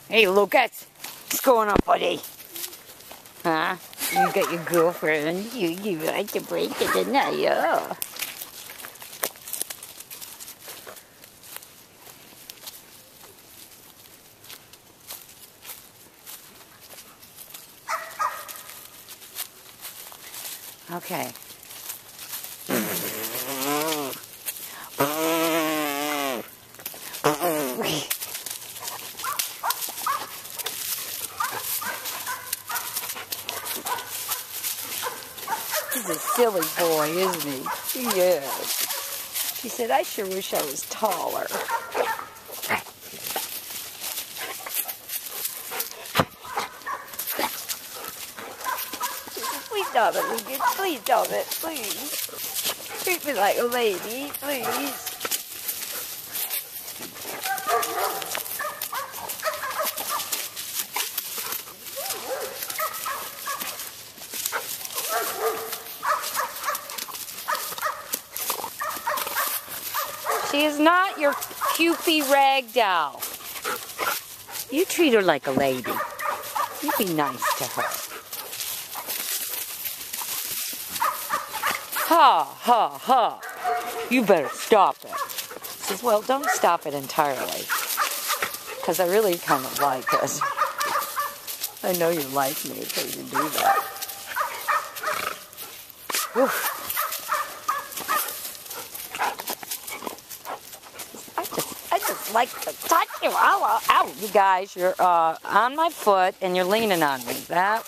Hey, Lucas. What's going on, buddy? Huh? You got your girlfriend. You like to break it, didn't you? Yeah. Okay. He's a silly boy, isn't he? Yeah. She said, I sure wish I was taller. Please stop it, Lucas. Please stop it. Please. Treat me like a lady, please. She is not your Kewpie rag doll. You treat her like a lady. You be nice to her. Ha, ha, ha. You better stop it. She says, well, don't stop it entirely. Because I really kind of like it. I know you like me because you do that. Whew. I just like to touch you. Ow, ow. You guys, you're on my foot and you're leaning on me. That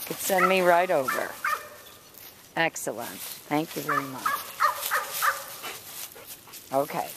could send me right over. Excellent. Thank you very much. Okay.